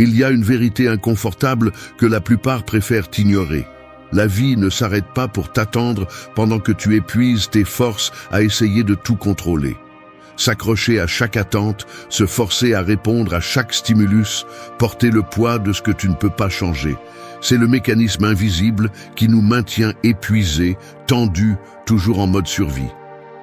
Il y a une vérité inconfortable que la plupart préfèrent ignorer. La vie ne s'arrête pas pour t'attendre pendant que tu épuises tes forces à essayer de tout contrôler. S'accrocher à chaque attente, se forcer à répondre à chaque stimulus, porter le poids de ce que tu ne peux pas changer. C'est le mécanisme invisible qui nous maintient épuisés, tendus, toujours en mode survie.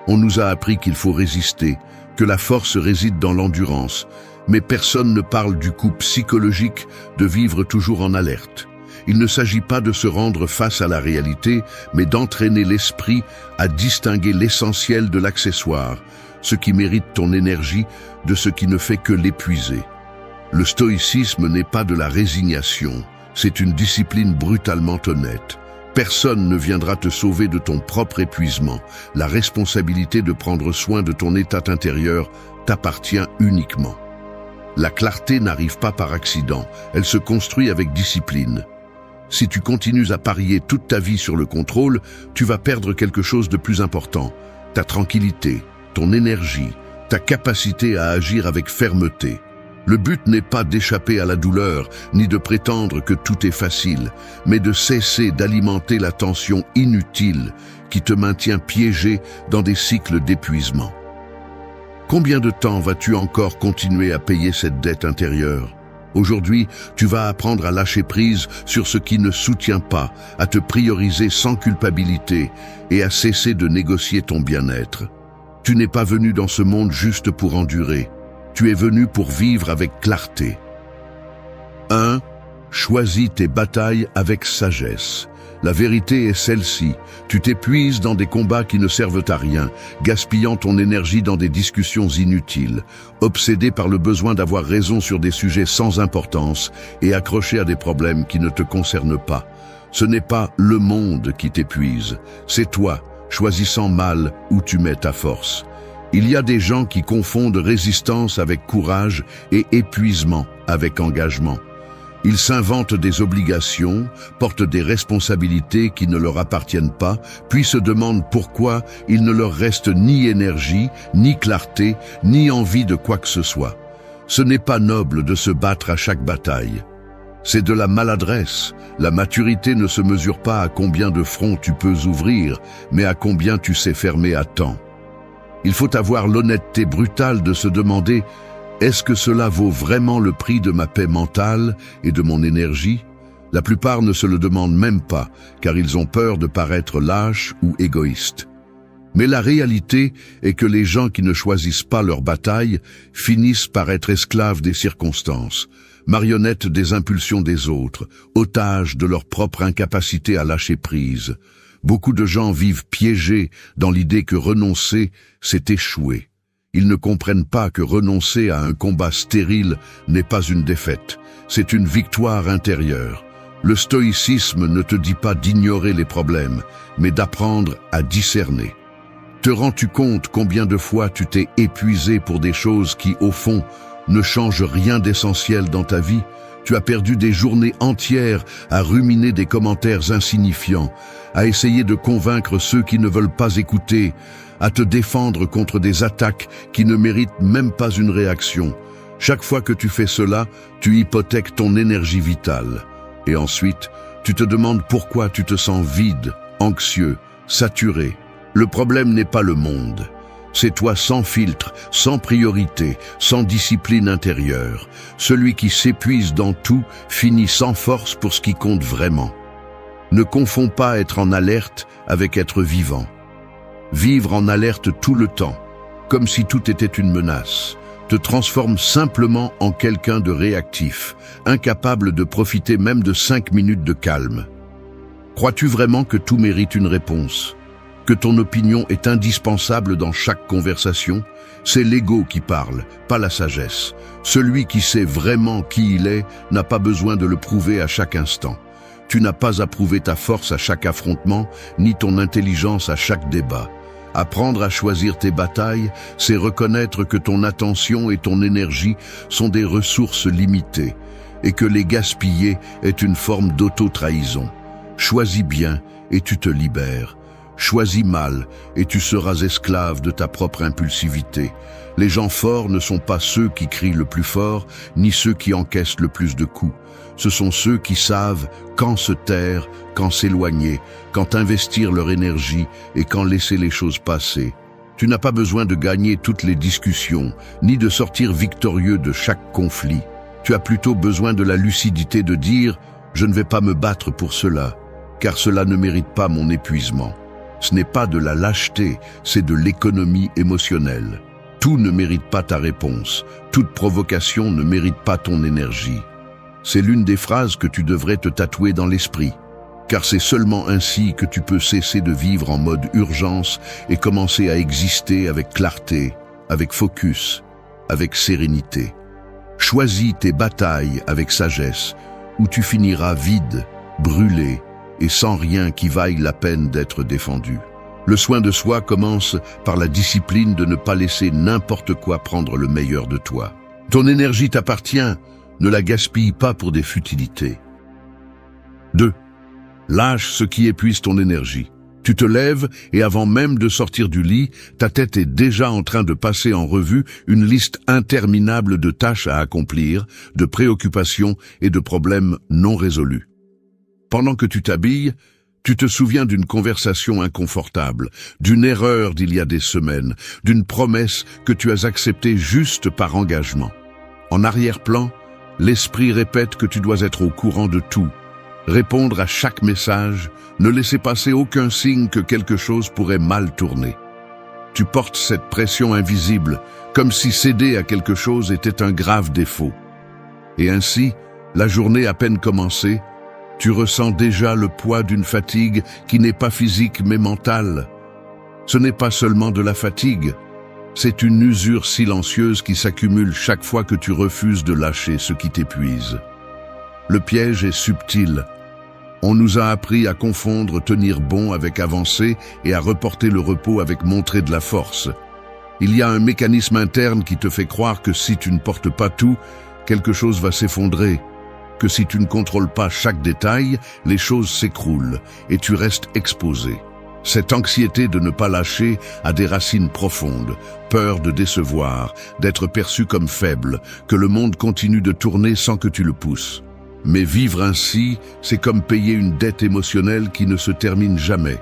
On nous a appris qu'il faut résister, que la force réside dans l'endurance, mais personne ne parle du coût psychologique de vivre toujours en alerte. Il ne s'agit pas de se rendre face à la réalité, mais d'entraîner l'esprit à distinguer l'essentiel de l'accessoire, ce qui mérite ton énergie de ce qui ne fait que l'épuiser. Le stoïcisme n'est pas de la résignation, c'est une discipline brutalement honnête. Personne ne viendra te sauver de ton propre épuisement. La responsabilité de prendre soin de ton état intérieur t'appartient uniquement. La clarté n'arrive pas par accident, elle se construit avec discipline. Si tu continues à parier toute ta vie sur le contrôle, tu vas perdre quelque chose de plus important, ta tranquillité, ton énergie, ta capacité à agir avec fermeté. Le but n'est pas d'échapper à la douleur, ni de prétendre que tout est facile, mais de cesser d'alimenter la tension inutile qui te maintient piégé dans des cycles d'épuisement. Combien de temps vas-tu encore continuer à payer cette dette intérieure? Aujourd'hui, tu vas apprendre à lâcher prise sur ce qui ne soutient pas, à te prioriser sans culpabilité et à cesser de négocier ton bien-être. Tu n'es pas venu dans ce monde juste pour endurer. Tu es venu pour vivre avec clarté. 1. Choisis tes batailles avec sagesse. La vérité est celle-ci. Tu t'épuises dans des combats qui ne servent à rien, gaspillant ton énergie dans des discussions inutiles, obsédé par le besoin d'avoir raison sur des sujets sans importance et accroché à des problèmes qui ne te concernent pas. Ce n'est pas le monde qui t'épuise, c'est toi, choisissant mal où tu mets ta force. Il y a des gens qui confondent résistance avec courage et épuisement avec engagement. Ils s'inventent des obligations, portent des responsabilités qui ne leur appartiennent pas, puis se demandent pourquoi il ne leur reste ni énergie, ni clarté, ni envie de quoi que ce soit. Ce n'est pas noble de se battre à chaque bataille. C'est de la maladresse. La maturité ne se mesure pas à combien de fronts tu peux ouvrir, mais à combien tu sais fermer à temps. Il faut avoir l'honnêteté brutale de se demander « Est-ce que cela vaut vraiment le prix de ma paix mentale et de mon énergie ?» La plupart ne se le demandent même pas, car ils ont peur de paraître lâches ou égoïstes. Mais la réalité est que les gens qui ne choisissent pas leur bataille finissent par être esclaves des circonstances, marionnettes des impulsions des autres, otages de leur propre incapacité à lâcher prise. Beaucoup de gens vivent piégés dans l'idée que renoncer, c'est échouer. Ils ne comprennent pas que renoncer à un combat stérile n'est pas une défaite, c'est une victoire intérieure. Le stoïcisme ne te dit pas d'ignorer les problèmes, mais d'apprendre à discerner. Te rends-tu compte combien de fois tu t'es épuisé pour des choses qui, au fond, ne changent rien d'essentiel dans ta vie? Tu as perdu des journées entières à ruminer des commentaires insignifiants, à essayer de convaincre ceux qui ne veulent pas écouter, à te défendre contre des attaques qui ne méritent même pas une réaction. Chaque fois que tu fais cela, tu hypothèques ton énergie vitale. Et ensuite, tu te demandes pourquoi tu te sens vide, anxieux, saturé. Le problème n'est pas le monde. C'est toi sans filtre, sans priorité, sans discipline intérieure. Celui qui s'épuise dans tout finit sans force pour ce qui compte vraiment. Ne confonds pas être en alerte avec être vivant. Vivre en alerte tout le temps, comme si tout était une menace, te transforme simplement en quelqu'un de réactif, incapable de profiter même de 5 minutes de calme. Crois-tu vraiment que tout mérite une réponse ? Que ton opinion est indispensable dans chaque conversation? C'est l'ego qui parle, pas la sagesse. Celui qui sait vraiment qui il est n'a pas besoin de le prouver à chaque instant. Tu n'as pas à prouver ta force à chaque affrontement, ni ton intelligence à chaque débat. Apprendre à choisir tes batailles, c'est reconnaître que ton attention et ton énergie sont des ressources limitées, et que les gaspiller est une forme d'auto-trahison. Choisis bien et tu te libères. Choisis mal et tu seras esclave de ta propre impulsivité. Les gens forts ne sont pas ceux qui crient le plus fort, ni ceux qui encaissent le plus de coups. Ce sont ceux qui savent quand se taire, quand s'éloigner, quand investir leur énergie et quand laisser les choses passer. Tu n'as pas besoin de gagner toutes les discussions, ni de sortir victorieux de chaque conflit. Tu as plutôt besoin de la lucidité de dire « Je ne vais pas me battre pour cela, car cela ne mérite pas mon épuisement ». Ce n'est pas de la lâcheté, c'est de l'économie émotionnelle. Tout ne mérite pas ta réponse, toute provocation ne mérite pas ton énergie. C'est l'une des phrases que tu devrais te tatouer dans l'esprit, car c'est seulement ainsi que tu peux cesser de vivre en mode urgence et commencer à exister avec clarté, avec focus, avec sérénité. Choisis tes batailles avec sagesse, ou tu finiras vide, brûlé, et sans rien qui vaille la peine d'être défendu. Le soin de soi commence par la discipline de ne pas laisser n'importe quoi prendre le meilleur de toi. Ton énergie t'appartient, ne la gaspille pas pour des futilités. 2. Lâche ce qui épuise ton énergie. Tu te lèves et avant même de sortir du lit, ta tête est déjà en train de passer en revue une liste interminable de tâches à accomplir, de préoccupations et de problèmes non résolus. Pendant que tu t'habilles, tu te souviens d'une conversation inconfortable, d'une erreur d'il y a des semaines, d'une promesse que tu as acceptée juste par engagement. En arrière-plan, l'esprit répète que tu dois être au courant de tout, répondre à chaque message, ne laisser passer aucun signe que quelque chose pourrait mal tourner. Tu portes cette pression invisible, comme si céder à quelque chose était un grave défaut. Et ainsi, la journée à peine commencée, tu ressens déjà le poids d'une fatigue qui n'est pas physique mais mentale. Ce n'est pas seulement de la fatigue, c'est une usure silencieuse qui s'accumule chaque fois que tu refuses de lâcher ce qui t'épuise. Le piège est subtil. On nous a appris à confondre tenir bon avec avancer et à reporter le repos avec montrer de la force. Il y a un mécanisme interne qui te fait croire que si tu ne portes pas tout, quelque chose va s'effondrer. Que si tu ne contrôles pas chaque détail, les choses s'écroulent et tu restes exposé. Cette anxiété de ne pas lâcher a des racines profondes, peur de décevoir, d'être perçu comme faible, que le monde continue de tourner sans que tu le pousses. Mais vivre ainsi, c'est comme payer une dette émotionnelle qui ne se termine jamais.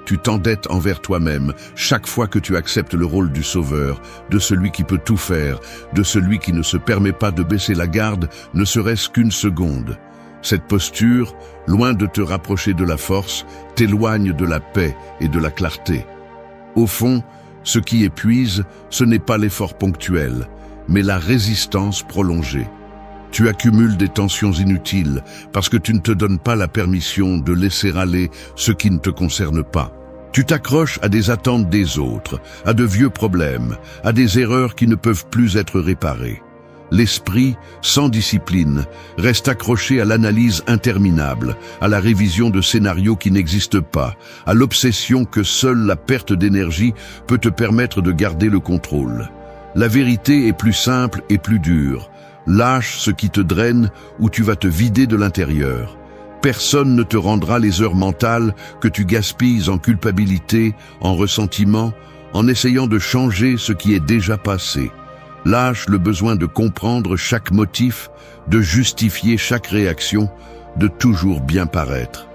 Tu t'endettes envers toi-même chaque fois que tu acceptes le rôle du sauveur, de celui qui peut tout faire, de celui qui ne se permet pas de baisser la garde, ne serait-ce qu'une seconde. Cette posture, loin de te rapprocher de la force, t'éloigne de la paix et de la clarté. Au fond, ce qui épuise, ce n'est pas l'effort ponctuel, mais la résistance prolongée. Tu accumules des tensions inutiles parce que tu ne te donnes pas la permission de laisser aller ce qui ne te concerne pas. Tu t'accroches à des attentes des autres, à de vieux problèmes, à des erreurs qui ne peuvent plus être réparées. L'esprit, sans discipline, reste accroché à l'analyse interminable, à la révision de scénarios qui n'existent pas, à l'obsession que seule la perte d'énergie peut te permettre de garder le contrôle. La vérité est plus simple et plus dure. Lâche ce qui te draine ou tu vas te vider de l'intérieur. Personne ne te rendra les heures mentales que tu gaspilles en culpabilité, en ressentiment, en essayant de changer ce qui est déjà passé. Lâche le besoin de comprendre chaque motif, de justifier chaque réaction, de toujours bien paraître.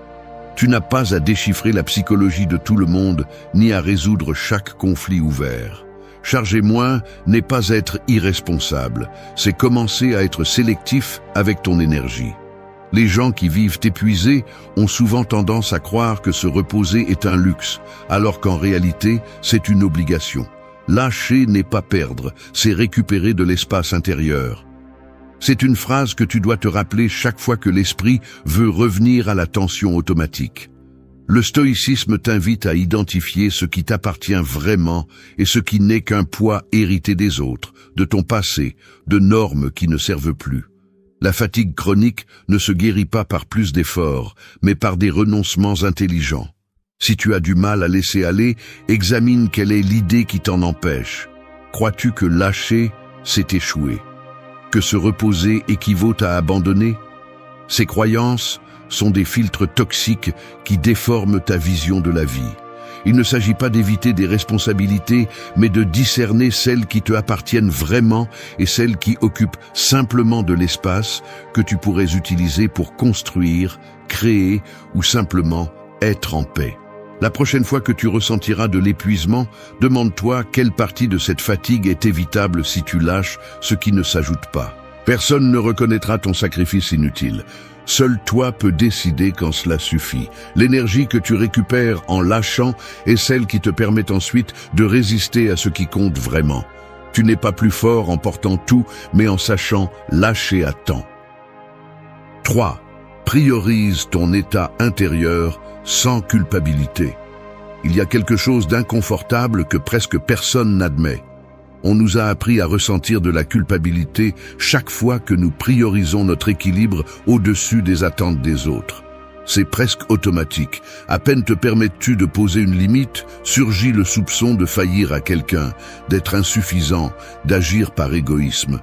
Tu n'as pas à déchiffrer la psychologie de tout le monde, ni à résoudre chaque conflit ouvert. Charger moins n'est pas être irresponsable, c'est commencer à être sélectif avec ton énergie. Les gens qui vivent épuisés ont souvent tendance à croire que se reposer est un luxe, alors qu'en réalité, c'est une obligation. Lâcher n'est pas perdre, c'est récupérer de l'espace intérieur. C'est une phrase que tu dois te rappeler chaque fois que l'esprit veut revenir à la tension automatique. Le stoïcisme t'invite à identifier ce qui t'appartient vraiment et ce qui n'est qu'un poids hérité des autres, de ton passé, de normes qui ne servent plus. La fatigue chronique ne se guérit pas par plus d'efforts, mais par des renoncements intelligents. Si tu as du mal à laisser aller, examine quelle est l'idée qui t'en empêche. Crois-tu que lâcher, c'est échouer? Que se reposer équivaut à abandonner? Ces croyances sont des filtres toxiques qui déforment ta vision de la vie. Il ne s'agit pas d'éviter des responsabilités, mais de discerner celles qui te appartiennent vraiment et celles qui occupent simplement de l'espace que tu pourrais utiliser pour construire, créer ou simplement être en paix. La prochaine fois que tu ressentiras de l'épuisement, demande-toi quelle partie de cette fatigue est évitable si tu lâches ce qui ne s'ajoute pas. Personne ne reconnaîtra ton sacrifice inutile. Seul toi peux décider quand cela suffit. L'énergie que tu récupères en lâchant est celle qui te permet ensuite de résister à ce qui compte vraiment. Tu n'es pas plus fort en portant tout, mais en sachant lâcher à temps. 3. Priorise ton état intérieur sans culpabilité. Il y a quelque chose d'inconfortable que presque personne n'admet. On nous a appris à ressentir de la culpabilité chaque fois que nous priorisons notre équilibre au-dessus des attentes des autres. C'est presque automatique. À peine te permets-tu de poser une limite, surgit le soupçon de faillir à quelqu'un, d'être insuffisant, d'agir par égoïsme.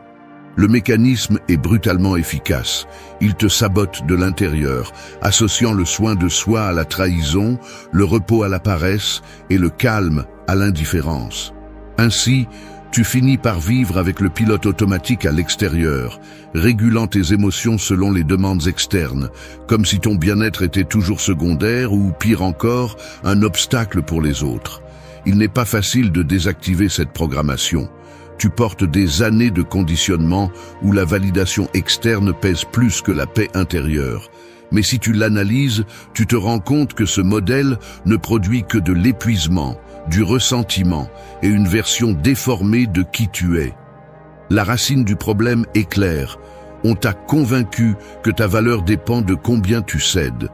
Le mécanisme est brutalement efficace. Il te sabote de l'intérieur, associant le soin de soi à la trahison, le repos à la paresse et le calme à l'indifférence. Ainsi, tu finis par vivre avec le pilote automatique à l'extérieur, régulant tes émotions selon les demandes externes, comme si ton bien-être était toujours secondaire ou, pire encore, un obstacle pour les autres. Il n'est pas facile de désactiver cette programmation. Tu portes des années de conditionnement où la validation externe pèse plus que la paix intérieure. Mais si tu l'analyses, tu te rends compte que ce modèle ne produit que de l'épuisement, du ressentiment et une version déformée de qui tu es. La racine du problème est claire. On t'a convaincu que ta valeur dépend de combien tu cèdes,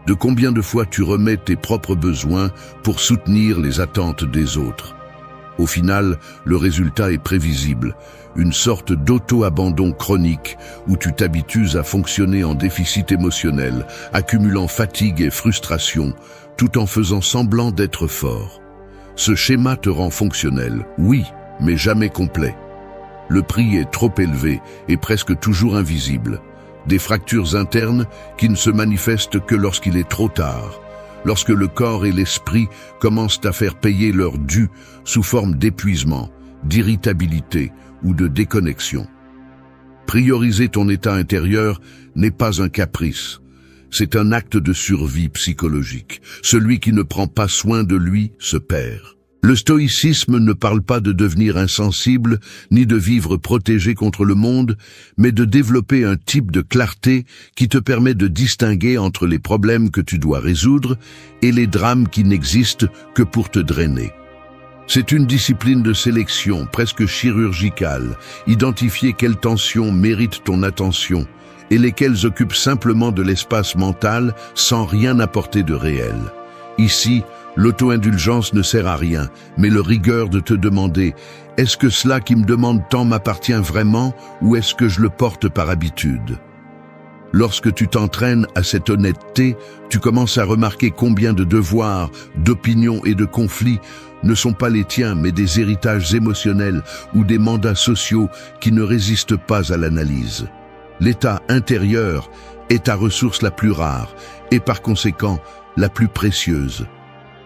de combien de fois tu remets tes propres besoins pour soutenir les attentes des autres. Au final, le résultat est prévisible, une sorte d'auto-abandon chronique où tu t'habitues à fonctionner en déficit émotionnel, accumulant fatigue et frustration, tout en faisant semblant d'être fort. Ce schéma te rend fonctionnel, oui, mais jamais complet. Le prix est trop élevé et presque toujours invisible. Des fractures internes qui ne se manifestent que lorsqu'il est trop tard. Lorsque le corps et l'esprit commencent à faire payer leur dû sous forme d'épuisement, d'irritabilité ou de déconnexion. Prioriser ton état intérieur n'est pas un caprice. C'est un acte de survie psychologique. Celui qui ne prend pas soin de lui se perd. Le stoïcisme ne parle pas de devenir insensible, ni de vivre protégé contre le monde, mais de développer un type de clarté qui te permet de distinguer entre les problèmes que tu dois résoudre et les drames qui n'existent que pour te drainer. C'est une discipline de sélection presque chirurgicale, identifier quelles tensions méritent ton attention et lesquelles occupent simplement de l'espace mental sans rien apporter de réel. Ici, l'auto-indulgence ne sert à rien, mais le rigueur de te demander « Est-ce que cela qui me demande tant m'appartient vraiment ou est-ce que je le porte par habitude ?» Lorsque tu t'entraînes à cette honnêteté, tu commences à remarquer combien de devoirs, d'opinions et de conflits ne sont pas les tiens, mais des héritages émotionnels ou des mandats sociaux qui ne résistent pas à l'analyse. L'état intérieur est ta ressource la plus rare et par conséquent la plus précieuse.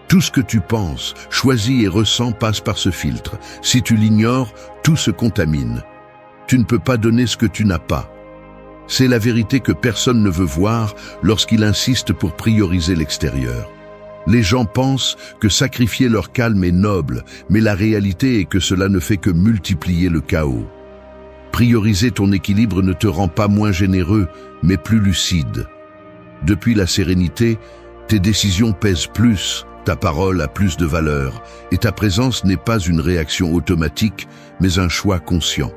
Tout ce que tu penses, choisis et ressens passe par ce filtre. Si tu l'ignores, tout se contamine. Tu ne peux pas donner ce que tu n'as pas. C'est la vérité que personne ne veut voir lorsqu'il insiste pour prioriser l'extérieur. Les gens pensent que sacrifier leur calme est noble, mais la réalité est que cela ne fait que multiplier le chaos. Prioriser ton équilibre ne te rend pas moins généreux, mais plus lucide. Depuis la sérénité, tes décisions pèsent plus, ta parole a plus de valeur, et ta présence n'est pas une réaction automatique, mais un choix conscient.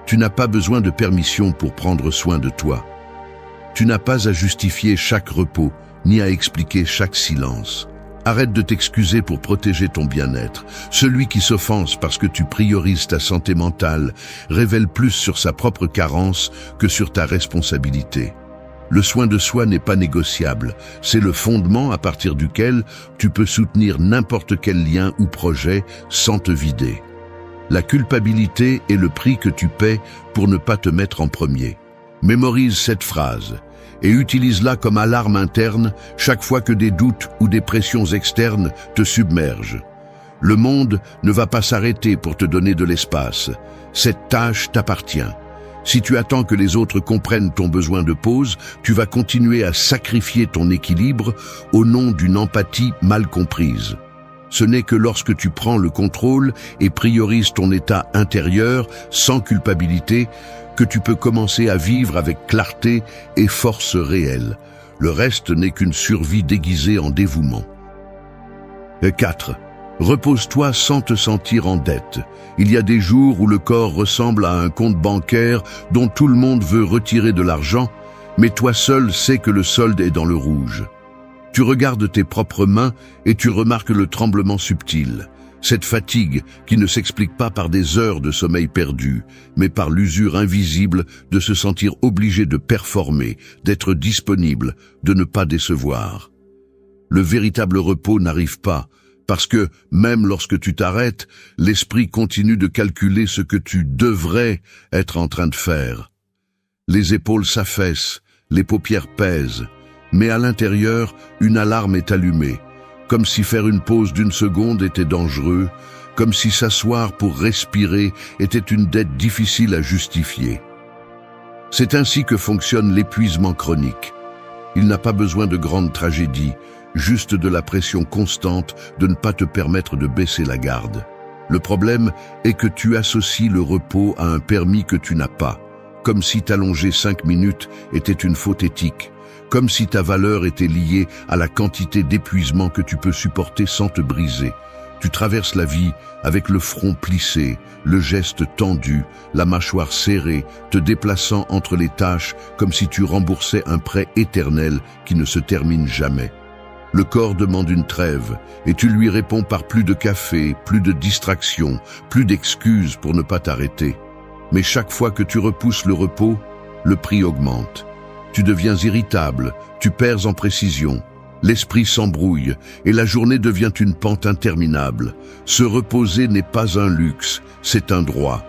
Tu n'as pas besoin de permission pour prendre soin de toi. Tu n'as pas à justifier chaque repos, ni à expliquer chaque silence. Arrête de t'excuser pour protéger ton bien-être. Celui qui s'offense parce que tu priorises ta santé mentale révèle plus sur sa propre carence que sur ta responsabilité. Le soin de soi n'est pas négociable, c'est le fondement à partir duquel tu peux soutenir n'importe quel lien ou projet sans te vider. La culpabilité est le prix que tu paies pour ne pas te mettre en premier. Mémorise cette phrase et utilise-la comme alarme interne chaque fois que des doutes ou des pressions externes te submergent. Le monde ne va pas s'arrêter pour te donner de l'espace. Cette tâche t'appartient. Si tu attends que les autres comprennent ton besoin de pause, tu vas continuer à sacrifier ton équilibre au nom d'une empathie mal comprise. Ce n'est que lorsque tu prends le contrôle et priorises ton état intérieur sans culpabilité que tu peux commencer à vivre avec clarté et force réelle. Le reste n'est qu'une survie déguisée en dévouement. 4. Repose-toi sans te sentir en dette. Il y a des jours où le corps ressemble à un compte bancaire dont tout le monde veut retirer de l'argent, mais toi seul sais que le solde est dans le rouge. Tu regardes tes propres mains et tu remarques le tremblement subtil. Cette fatigue qui ne s'explique pas par des heures de sommeil perdu, mais par l'usure invisible de se sentir obligé de performer, d'être disponible, de ne pas décevoir. Le véritable repos n'arrive pas, parce que, même lorsque tu t'arrêtes, l'esprit continue de calculer ce que tu devrais être en train de faire. Les épaules s'affaissent, les paupières pèsent, mais à l'intérieur, une alarme est allumée, comme si faire une pause d'une seconde était dangereux, comme si s'asseoir pour respirer était une dette difficile à justifier. C'est ainsi que fonctionne l'épuisement chronique. Il n'a pas besoin de grandes tragédies, juste de la pression constante de ne pas te permettre de baisser la garde. Le problème est que tu associes le repos à un permis que tu n'as pas, comme si t'allonger 5 minutes était une faute éthique, comme si ta valeur était liée à la quantité d'épuisement que tu peux supporter sans te briser. Tu traverses la vie avec le front plissé, le geste tendu, la mâchoire serrée, te déplaçant entre les tâches comme si tu remboursais un prêt éternel qui ne se termine jamais. Le corps demande une trêve et tu lui réponds par plus de café, plus de distractions, plus d'excuses pour ne pas t'arrêter. Mais chaque fois que tu repousses le repos, le prix augmente. Tu deviens irritable, tu perds en précision. L'esprit s'embrouille et la journée devient une pente interminable. Se reposer n'est pas un luxe, c'est un droit.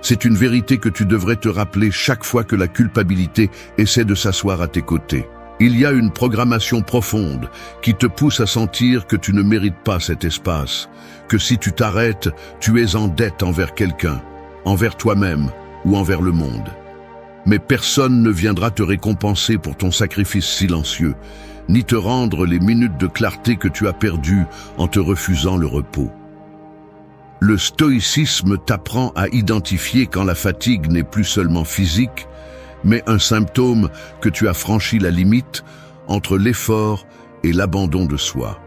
C'est une vérité que tu devrais te rappeler chaque fois que la culpabilité essaie de s'asseoir à tes côtés. Il y a une programmation profonde qui te pousse à sentir que tu ne mérites pas cet espace, que si tu t'arrêtes, tu es en dette envers quelqu'un, envers toi-même ou envers le monde. Mais personne ne viendra te récompenser pour ton sacrifice silencieux, ni te rendre les minutes de clarté que tu as perdues en te refusant le repos. Le stoïcisme t'apprend à identifier quand la fatigue n'est plus seulement physique, mais un symptôme que tu as franchi la limite entre l'effort et l'abandon de soi.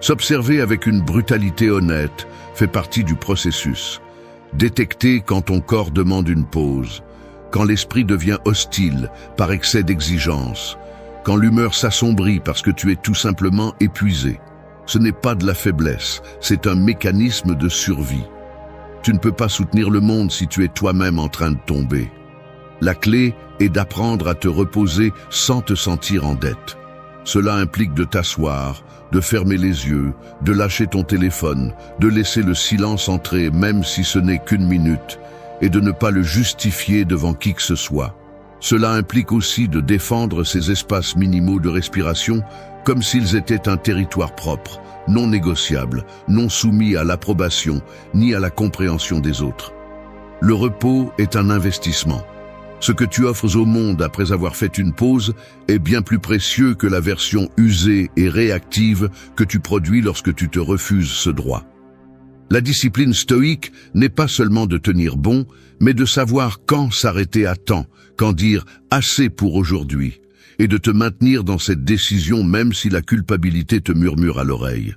S'observer avec une brutalité honnête fait partie du processus. Détecter quand ton corps demande une pause, quand l'esprit devient hostile par excès d'exigence, quand l'humeur s'assombrit parce que tu es tout simplement épuisé. Ce n'est pas de la faiblesse, c'est un mécanisme de survie. Tu ne peux pas soutenir le monde si tu es toi-même en train de tomber. La clé est d'apprendre à te reposer sans te sentir en dette. Cela implique de t'asseoir, de fermer les yeux, de lâcher ton téléphone, de laisser le silence entrer même si ce n'est qu'une minute, et de ne pas le justifier devant qui que ce soit. Cela implique aussi de défendre ces espaces minimaux de respiration comme s'ils étaient un territoire propre, non négociable, non soumis à l'approbation ni à la compréhension des autres. Le repos est un investissement. Ce que tu offres au monde après avoir fait une pause est bien plus précieux que la version usée et réactive que tu produis lorsque tu te refuses ce droit. La discipline stoïque n'est pas seulement de tenir bon, mais de savoir quand s'arrêter à temps, quand dire « assez pour aujourd'hui » et de te maintenir dans cette décision même si la culpabilité te murmure à l'oreille.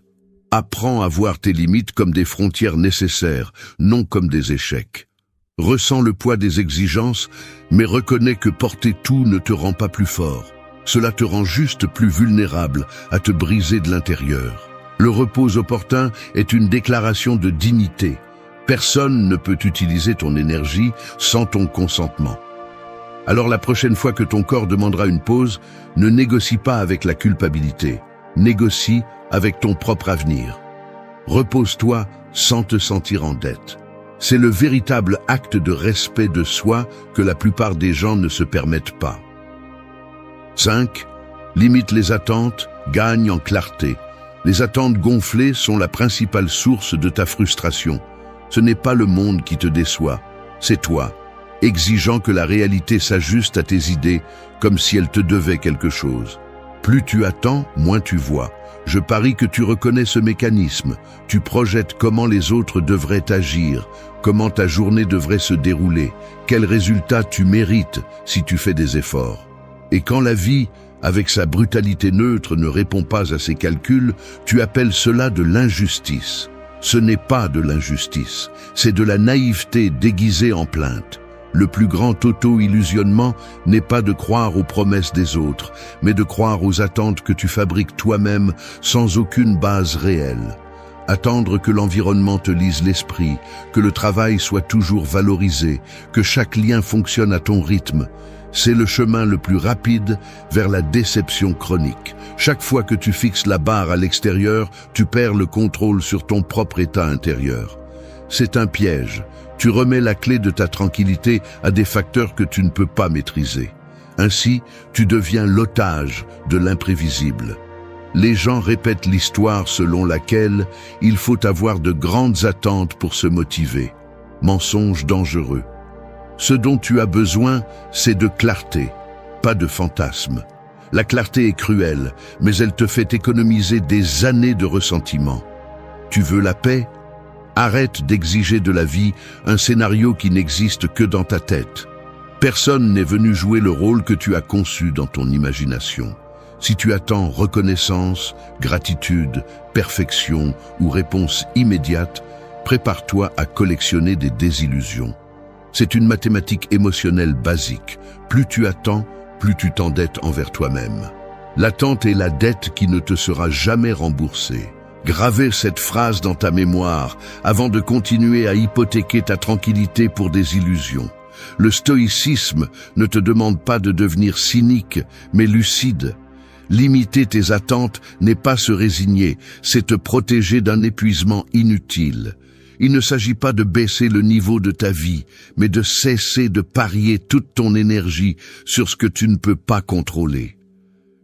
Apprends à voir tes limites comme des frontières nécessaires, non comme des échecs. Ressens le poids des exigences, mais reconnais que porter tout ne te rend pas plus fort. Cela te rend juste plus vulnérable à te briser de l'intérieur. Le repos opportun est une déclaration de dignité. Personne ne peut utiliser ton énergie sans ton consentement. Alors la prochaine fois que ton corps demandera une pause, ne négocie pas avec la culpabilité. Négocie avec ton propre avenir. Repose-toi sans te sentir en dette. C'est le véritable acte de respect de soi que la plupart des gens ne se permettent pas. 5. Limite les attentes, gagne en clarté. Les attentes gonflées sont la principale source de ta frustration. Ce n'est pas le monde qui te déçoit, c'est toi, exigeant que la réalité s'ajuste à tes idées comme si elle te devait quelque chose. Plus tu attends, moins tu vois. Je parie que tu reconnais ce mécanisme. Tu projettes comment les autres devraient agir, comment ta journée devrait se dérouler, quels résultats tu mérites si tu fais des efforts. Et quand la vie, avec sa brutalité neutre, ne répond pas à ces calculs, tu appelles cela de l'injustice. Ce n'est pas de l'injustice, c'est de la naïveté déguisée en plainte. Le plus grand auto-illusionnement n'est pas de croire aux promesses des autres, mais de croire aux attentes que tu fabriques toi-même sans aucune base réelle. Attendre que l'environnement te lise l'esprit, que le travail soit toujours valorisé, que chaque lien fonctionne à ton rythme, c'est le chemin le plus rapide vers la déception chronique. Chaque fois que tu fixes la barre à l'extérieur, tu perds le contrôle sur ton propre état intérieur. C'est un piège. Tu remets la clé de ta tranquillité à des facteurs que tu ne peux pas maîtriser. Ainsi, tu deviens l'otage de l'imprévisible. Les gens répètent l'histoire selon laquelle il faut avoir de grandes attentes pour se motiver. Mensonge dangereux. Ce dont tu as besoin, c'est de clarté, pas de fantasme. La clarté est cruelle, mais elle te fait économiser des années de ressentiment. Tu veux la paix ? Arrête d'exiger de la vie un scénario qui n'existe que dans ta tête. Personne n'est venu jouer le rôle que tu as conçu dans ton imagination. Si tu attends reconnaissance, gratitude, perfection ou réponse immédiate, prépare-toi à collectionner des désillusions. C'est une mathématique émotionnelle basique. Plus tu attends, plus tu t'endettes envers toi-même. L'attente est la dette qui ne te sera jamais remboursée. Gravez cette phrase dans ta mémoire avant de continuer à hypothéquer ta tranquillité pour des illusions. Le stoïcisme ne te demande pas de devenir cynique, mais lucide. Limiter tes attentes n'est pas se résigner, c'est te protéger d'un épuisement inutile. Il ne s'agit pas de baisser le niveau de ta vie, mais de cesser de parier toute ton énergie sur ce que tu ne peux pas contrôler.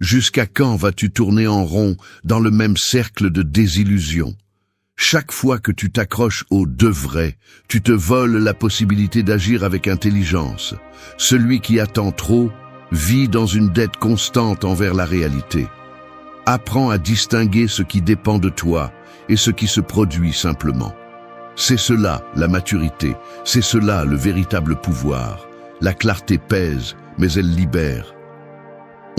Jusqu'à quand vas-tu tourner en rond dans le même cercle de désillusion? Chaque fois que tu t'accroches au « devrait », tu te voles la possibilité d'agir avec intelligence. Celui qui attend trop vit dans une dette constante envers la réalité. Apprends à distinguer ce qui dépend de toi et ce qui se produit simplement. C'est cela, la maturité, c'est cela, le véritable pouvoir. La clarté pèse, mais elle libère.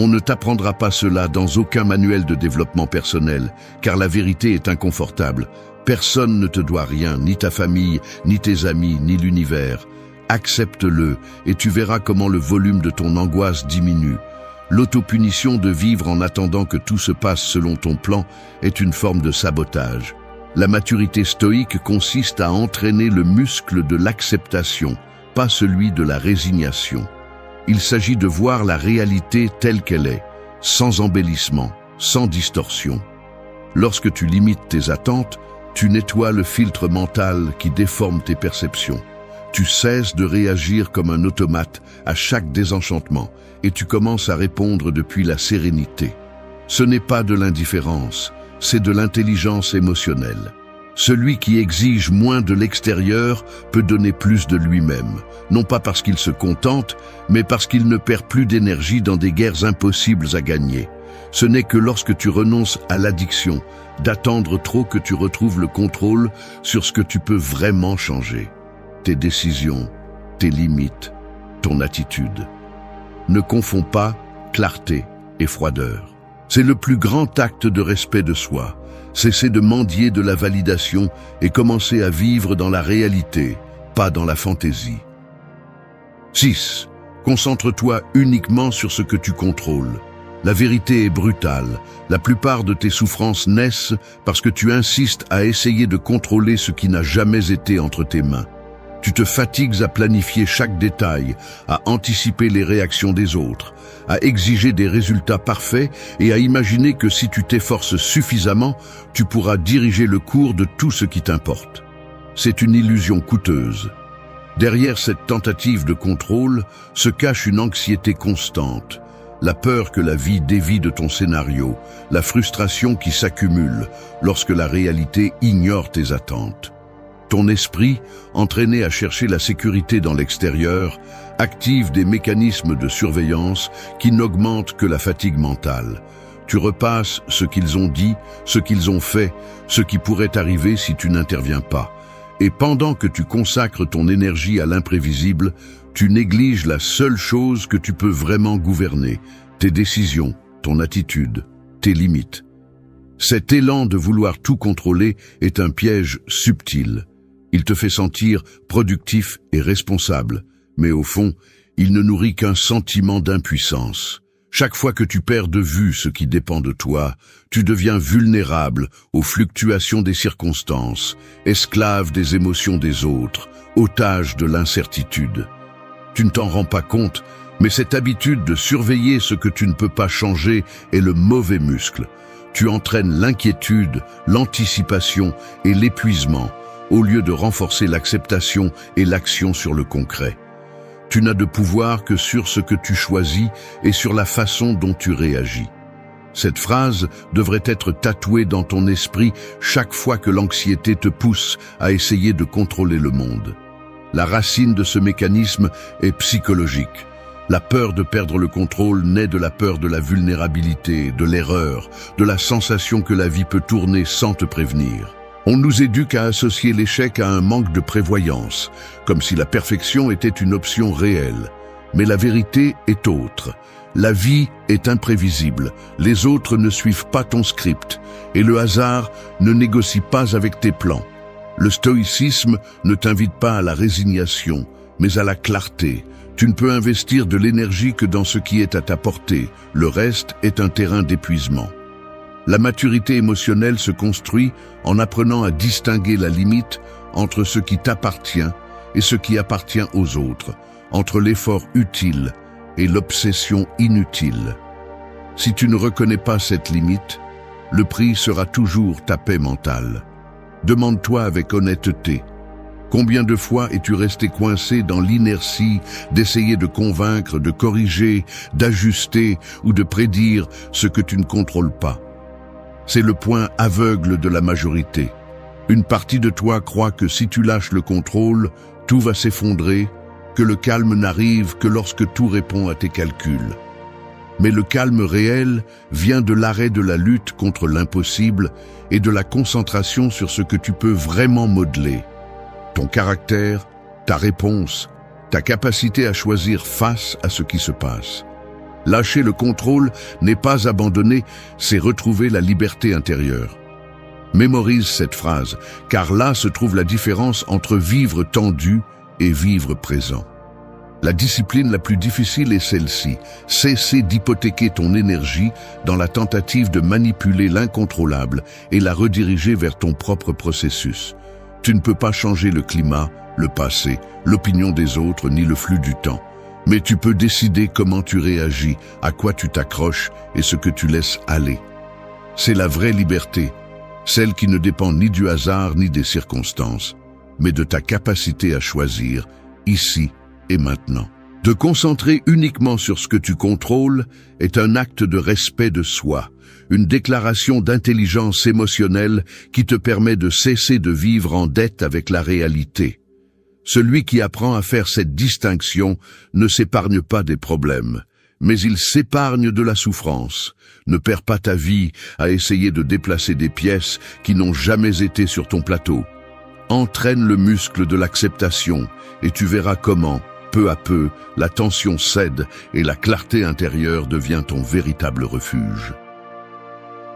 On ne t'apprendra pas cela dans aucun manuel de développement personnel, car la vérité est inconfortable. Personne ne te doit rien, ni ta famille, ni tes amis, ni l'univers. Accepte-le, et tu verras comment le volume de ton angoisse diminue. L'autopunition de vivre en attendant que tout se passe selon ton plan est une forme de sabotage. La maturité stoïque consiste à entraîner le muscle de l'acceptation, pas celui de la résignation. Il s'agit de voir la réalité telle qu'elle est, sans embellissement, sans distorsion. Lorsque tu limites tes attentes, tu nettoies le filtre mental qui déforme tes perceptions. Tu cesses de réagir comme un automate à chaque désenchantement et tu commences à répondre depuis la sérénité. Ce n'est pas de l'indifférence, c'est de l'intelligence émotionnelle. Celui qui exige moins de l'extérieur peut donner plus de lui-même, non pas parce qu'il se contente, mais parce qu'il ne perd plus d'énergie dans des guerres impossibles à gagner. Ce n'est que lorsque tu renonces à l'addiction d'attendre trop que tu retrouves le contrôle sur ce que tu peux vraiment changer. Tes décisions, tes limites, ton attitude. Ne confonds pas clarté et froideur. C'est le plus grand acte de respect de soi. Cesser de mendier de la validation et commencer à vivre dans la réalité, pas dans la fantaisie. 6. Concentre-toi uniquement sur ce que tu contrôles. La vérité est brutale. La plupart de tes souffrances naissent parce que tu insistes à essayer de contrôler ce qui n'a jamais été entre tes mains. Tu te fatigues à planifier chaque détail, à anticiper les réactions des autres, à exiger des résultats parfaits et à imaginer que si tu t'efforces suffisamment, tu pourras diriger le cours de tout ce qui t'importe. c'est une illusion coûteuse. Derrière cette tentative de contrôle se cache une anxiété constante, la peur que la vie dévie de ton scénario, la frustration qui s'accumule lorsque la réalité ignore tes attentes. Ton esprit, entraîné à chercher la sécurité dans l'extérieur, active des mécanismes de surveillance qui n'augmentent que la fatigue mentale. Tu repasses ce qu'ils ont dit, ce qu'ils ont fait, ce qui pourrait arriver si tu n'interviens pas. Et pendant que tu consacres ton énergie à l'imprévisible, tu négliges la seule chose que tu peux vraiment gouverner, tes décisions, ton attitude, tes limites. Cet élan de vouloir tout contrôler est un piège subtil. Il te fait sentir productif et responsable, mais au fond, il ne nourrit qu'un sentiment d'impuissance. Chaque fois que tu perds de vue ce qui dépend de toi, tu deviens vulnérable aux fluctuations des circonstances, esclave des émotions des autres, otage de l'incertitude. Tu ne t'en rends pas compte, mais cette habitude de surveiller ce que tu ne peux pas changer est le mauvais muscle. Tu entraînes l'inquiétude, l'anticipation et l'épuisement, au lieu de renforcer l'acceptation et l'action sur le concret. Tu n'as de pouvoir que sur ce que tu choisis et sur la façon dont tu réagis. Cette phrase devrait être tatouée dans ton esprit chaque fois que l'anxiété te pousse à essayer de contrôler le monde. La racine de ce mécanisme est psychologique. La peur de perdre le contrôle naît de la peur de la vulnérabilité, de l'erreur, de la sensation que la vie peut tourner sans te prévenir. On nous éduque à associer l'échec à un manque de prévoyance, comme si la perfection était une option réelle. Mais la vérité est autre. La vie est imprévisible, les autres ne suivent pas ton script, et le hasard ne négocie pas avec tes plans. Le stoïcisme ne t'invite pas à la résignation, mais à la clarté. Tu ne peux investir de l'énergie que dans ce qui est à ta portée, le reste est un terrain d'épuisement. La maturité émotionnelle se construit en apprenant à distinguer la limite entre ce qui t'appartient et ce qui appartient aux autres, entre l'effort utile et l'obsession inutile. Si tu ne reconnais pas cette limite, le prix sera toujours ta paix mentale. Demande-toi avec honnêteté, combien de fois es-tu resté coincé dans l'inertie d'essayer de convaincre, de corriger, d'ajuster ou de prédire ce que tu ne contrôles pas? C'est le point aveugle de la majorité. Une partie de toi croit que si tu lâches le contrôle, tout va s'effondrer, que le calme n'arrive que lorsque tout répond à tes calculs. Mais le calme réel vient de l'arrêt de la lutte contre l'impossible et de la concentration sur ce que tu peux vraiment modeler. Ton caractère, ta réponse, ta capacité à choisir face à ce qui se passe. Lâcher le contrôle n'est pas abandonner, c'est retrouver la liberté intérieure. Mémorise cette phrase, car là se trouve la différence entre vivre tendu et vivre présent. La discipline la plus difficile est celle-ci, cesser d'hypothéquer ton énergie dans la tentative de manipuler l'incontrôlable et la rediriger vers ton propre processus. Tu ne peux pas changer le climat, le passé, l'opinion des autres ni le flux du temps. Mais tu peux décider comment tu réagis, à quoi tu t'accroches et ce que tu laisses aller. C'est la vraie liberté, celle qui ne dépend ni du hasard ni des circonstances, mais de ta capacité à choisir, ici et maintenant. Te concentrer uniquement sur ce que tu contrôles est un acte de respect de soi, une déclaration d'intelligence émotionnelle qui te permet de cesser de vivre en dette avec la réalité. Celui qui apprend à faire cette distinction ne s'épargne pas des problèmes, mais il s'épargne de la souffrance. Ne perds pas ta vie à essayer de déplacer des pièces qui n'ont jamais été sur ton plateau. Entraîne le muscle de l'acceptation et tu verras comment, peu à peu, la tension cède et la clarté intérieure devient ton véritable refuge.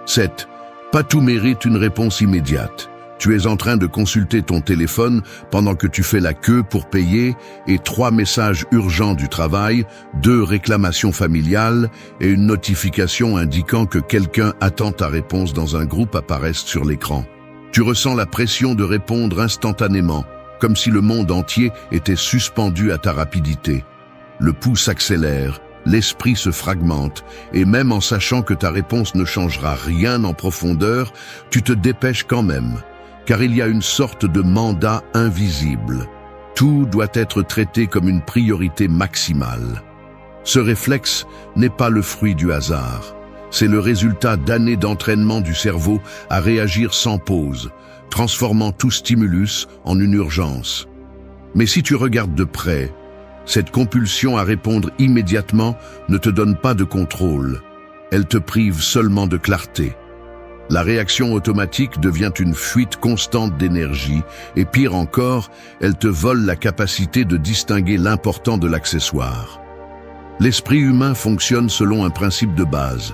7. Pas tout mérite une réponse immédiate. Tu es en train de consulter ton téléphone pendant que tu fais la queue pour payer et 3 messages urgents du travail, 2 réclamations familiales et une notification indiquant que quelqu'un attend ta réponse dans un groupe apparaissent sur l'écran. Tu ressens la pression de répondre instantanément, comme si le monde entier était suspendu à ta rapidité. Le pouls s'accélère, l'esprit se fragmente, et même en sachant que ta réponse ne changera rien en profondeur, tu te dépêches quand même. car il y a une sorte de mandat invisible. Tout doit être traité comme une priorité maximale. Ce réflexe n'est pas le fruit du hasard. C'est le résultat d'années d'entraînement du cerveau à réagir sans pause, transformant tout stimulus en une urgence. Mais si tu regardes de près, cette compulsion à répondre immédiatement ne te donne pas de contrôle. Elle te prive seulement de clarté. La réaction automatique devient une fuite constante d'énergie et pire encore, elle te vole la capacité de distinguer l'important de l'accessoire. L'esprit humain fonctionne selon un principe de base.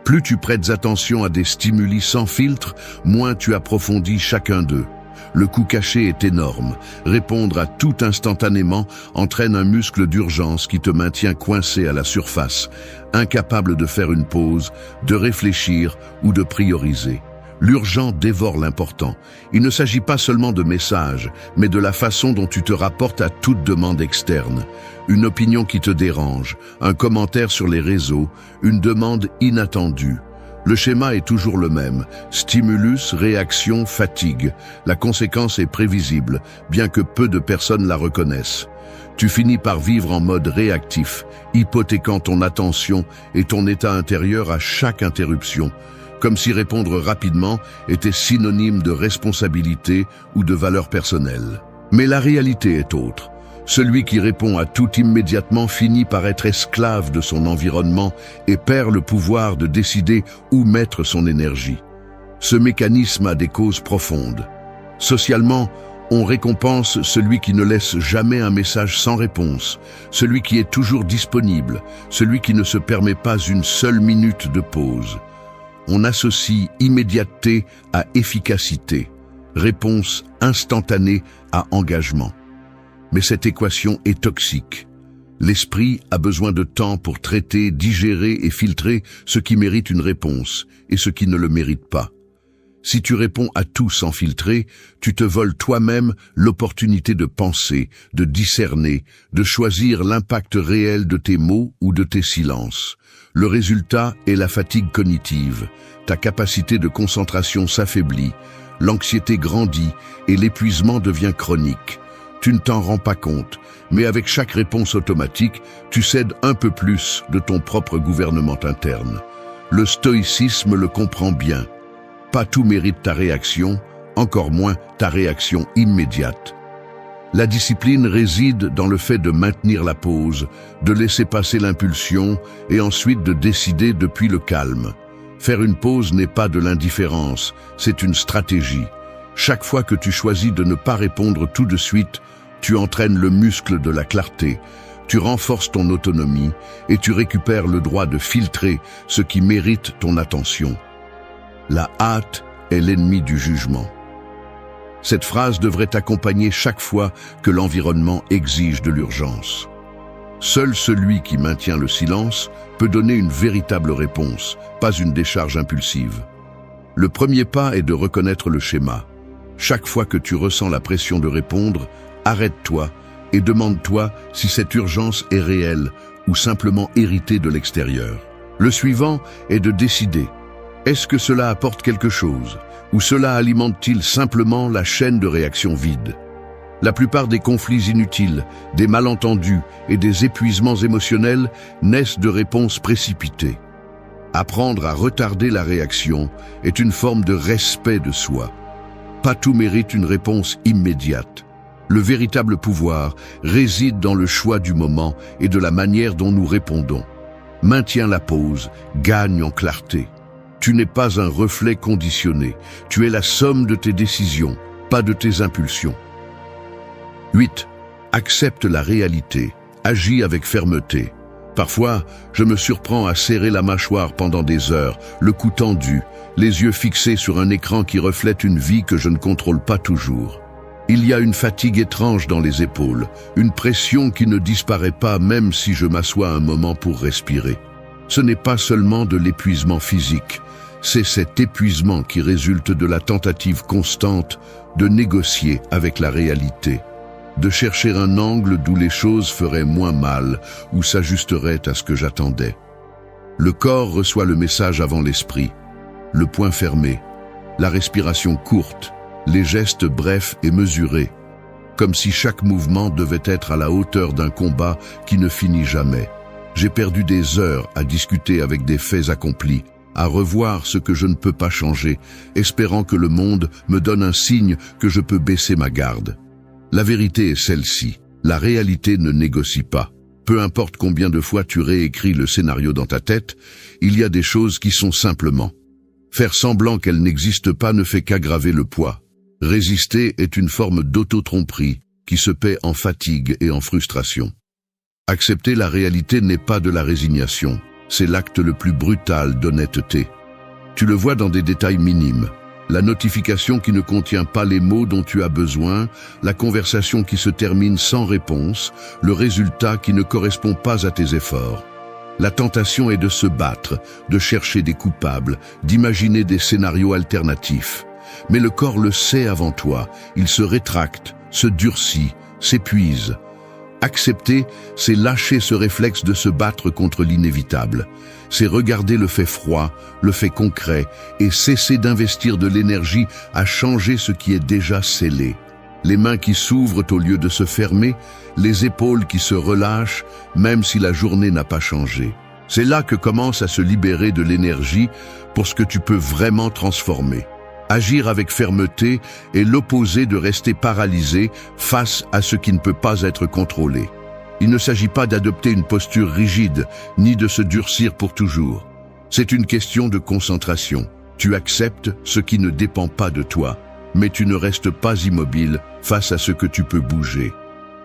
Plus tu prêtes attention à des stimuli sans filtre, moins tu approfondis chacun d'eux. Le coût caché est énorme. Répondre à tout instantanément entraîne un muscle d'urgence qui te maintient coincé à la surface, incapable de faire une pause, de réfléchir ou de prioriser. L'urgent dévore l'important. Il ne s'agit pas seulement de messages, mais de la façon dont tu te rapportes à toute demande externe. Une opinion qui te dérange, un commentaire sur les réseaux, une demande inattendue. Le schéma est toujours le même. Stimulus, réaction, fatigue. La conséquence est prévisible, bien que peu de personnes la reconnaissent. Tu finis par vivre en mode réactif, hypothéquant ton attention et ton état intérieur à chaque interruption, comme si répondre rapidement était synonyme de responsabilité ou de valeur personnelle. Mais la réalité est autre. Celui qui répond à tout immédiatement finit par être esclave de son environnement et perd le pouvoir de décider où mettre son énergie. Ce mécanisme a des causes profondes. Socialement, on récompense celui qui ne laisse jamais un message sans réponse, celui qui est toujours disponible, celui qui ne se permet pas une seule minute de pause. On associe immédiateté à efficacité, réponse instantanée à engagement. Mais cette équation est toxique. L'esprit a besoin de temps pour traiter, digérer et filtrer ce qui mérite une réponse et ce qui ne le mérite pas. Si tu réponds à tout sans filtrer, tu te voles toi-même l'opportunité de penser, de discerner, de choisir l'impact réel de tes mots ou de tes silences. Le résultat est la fatigue cognitive. Ta capacité de concentration s'affaiblit, l'anxiété grandit et l'épuisement devient chronique. Tu ne t'en rends pas compte, mais avec chaque réponse automatique, tu cèdes un peu plus de ton propre gouvernement interne. Le stoïcisme le comprend bien. Pas tout mérite ta réaction, encore moins ta réaction immédiate. La discipline réside dans le fait de maintenir la pause, de laisser passer l'impulsion et ensuite de décider depuis le calme. Faire une pause n'est pas de l'indifférence, c'est une stratégie. Chaque fois que tu choisis de ne pas répondre tout de suite, tu entraînes le muscle de la clarté, tu renforces ton autonomie et tu récupères le droit de filtrer ce qui mérite ton attention. La hâte est l'ennemi du jugement. Cette phrase devrait t'accompagner chaque fois que l'environnement exige de l'urgence. Seul celui qui maintient le silence peut donner une véritable réponse, pas une décharge impulsive. Le premier pas est de reconnaître le schéma. Chaque fois que tu ressens la pression de répondre, arrête-toi et demande-toi si cette urgence est réelle ou simplement héritée de l'extérieur. Le suivant est de décider. Est-ce que cela apporte quelque chose ou cela alimente-t-il simplement la chaîne de réactions vides? La plupart des conflits inutiles, des malentendus et des épuisements émotionnels naissent de réponses précipitées. Apprendre à retarder la réaction est une forme de respect de soi. Pas tout mérite une réponse immédiate. Le véritable pouvoir réside dans le choix du moment et de la manière dont nous répondons. Maintiens la pause, gagne en clarté. Tu n'es pas un reflet conditionné. Tu es la somme de tes décisions, pas de tes impulsions. 8. Accepte la réalité. Agis avec fermeté. Parfois, je me surprends à serrer la mâchoire pendant des heures, le cou tendu, les yeux fixés sur un écran qui reflète une vie que je ne contrôle pas toujours. Il y a une fatigue étrange dans les épaules, une pression qui ne disparaît pas même si je m'assois un moment pour respirer. Ce n'est pas seulement de l'épuisement physique, c'est cet épuisement qui résulte de la tentative constante de négocier avec la réalité, de chercher un angle d'où les choses feraient moins mal ou s'ajusteraient à ce que j'attendais. Le corps reçoit le message avant l'esprit, le poing fermé, la respiration courte, les gestes brefs et mesurés, comme si chaque mouvement devait être à la hauteur d'un combat qui ne finit jamais. J'ai perdu des heures à discuter avec des faits accomplis, à revoir ce que je ne peux pas changer, espérant que le monde me donne un signe que je peux baisser ma garde. La vérité est celle-ci, la réalité ne négocie pas. Peu importe combien de fois tu réécris le scénario dans ta tête, il y a des choses qui sont simplement. Faire semblant qu'elles n'existent pas ne fait qu'aggraver le poids. Résister est une forme d'auto-tromperie qui se paie en fatigue et en frustration. Accepter la réalité n'est pas de la résignation, c'est l'acte le plus brutal d'honnêteté. Tu le vois dans des détails minimes. La notification qui ne contient pas les mots dont tu as besoin, la conversation qui se termine sans réponse, le résultat qui ne correspond pas à tes efforts. La tentation est de se battre, de chercher des coupables, d'imaginer des scénarios alternatifs. Mais le corps le sait avant toi, il se rétracte, se durcit, s'épuise. Accepter, c'est lâcher ce réflexe de se battre contre l'inévitable. C'est regarder le fait froid, le fait concret, et cesser d'investir de l'énergie à changer ce qui est déjà scellé. Les mains qui s'ouvrent au lieu de se fermer, les épaules qui se relâchent, même si la journée n'a pas changé. C'est là que commence à se libérer de l'énergie pour ce que tu peux vraiment transformer. Agir avec fermeté est l'opposé de rester paralysé face à ce qui ne peut pas être contrôlé. Il ne s'agit pas d'adopter une posture rigide, ni de se durcir pour toujours. C'est une question de concentration. Tu acceptes ce qui ne dépend pas de toi, mais tu ne restes pas immobile face à ce que tu peux bouger.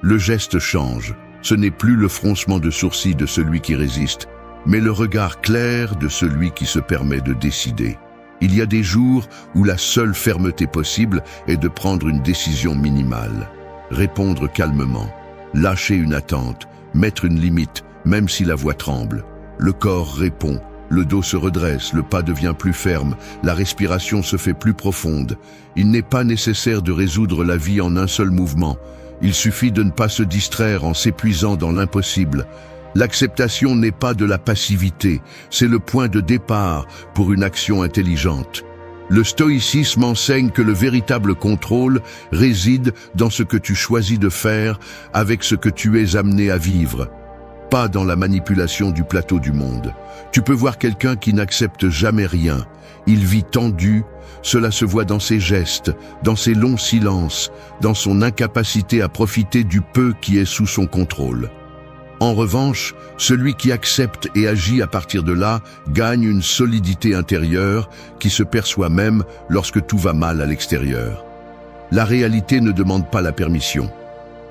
Le geste change. Ce n'est plus le froncement de sourcils de celui qui résiste, mais le regard clair de celui qui se permet de décider. Il y a des jours où la seule fermeté possible est de prendre une décision minimale. Répondre calmement, lâcher une attente, mettre une limite, même si la voix tremble. Le corps répond, le dos se redresse, le pas devient plus ferme, la respiration se fait plus profonde. Il n'est pas nécessaire de résoudre la vie en un seul mouvement. Il suffit de ne pas se distraire en s'épuisant dans l'impossible. L'acceptation n'est pas de la passivité, c'est le point de départ pour une action intelligente. Le stoïcisme enseigne que le véritable contrôle réside dans ce que tu choisis de faire avec ce que tu es amené à vivre, pas dans la manipulation du plateau du monde. Tu peux voir quelqu'un qui n'accepte jamais rien. Il vit tendu, cela se voit dans ses gestes, dans ses longs silences, dans son incapacité à profiter du peu qui est sous son contrôle. En revanche, celui qui accepte et agit à partir de là gagne une solidité intérieure qui se perçoit même lorsque tout va mal à l'extérieur. La réalité ne demande pas la permission.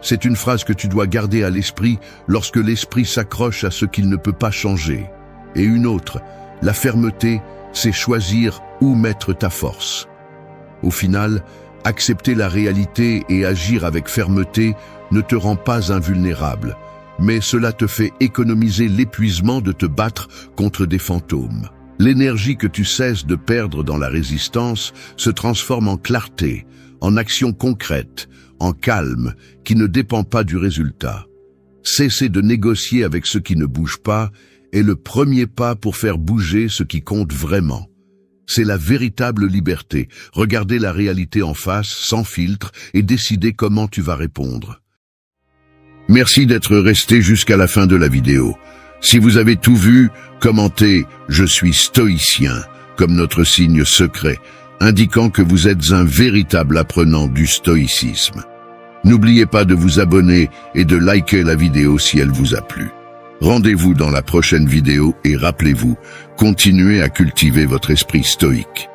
C'est une phrase que tu dois garder à l'esprit lorsque l'esprit s'accroche à ce qu'il ne peut pas changer. Et une autre, la fermeté, c'est choisir où mettre ta force. Au final, accepter la réalité et agir avec fermeté ne te rend pas invulnérable, mais cela te fait économiser l'épuisement de te battre contre des fantômes. L'énergie que tu cesses de perdre dans la résistance se transforme en clarté, en action concrète, en calme, qui ne dépend pas du résultat. Cesser de négocier avec ce qui ne bouge pas est le premier pas pour faire bouger ce qui compte vraiment. C'est la véritable liberté, regarder la réalité en face, sans filtre, et décider comment tu vas répondre. Merci d'être resté jusqu'à la fin de la vidéo. Si vous avez tout vu, commentez « Je suis stoïcien » comme notre signe secret, indiquant que vous êtes un véritable apprenant du stoïcisme. N'oubliez pas de vous abonner et de liker la vidéo si elle vous a plu. Rendez-vous dans la prochaine vidéo et rappelez-vous, continuez à cultiver votre esprit stoïque.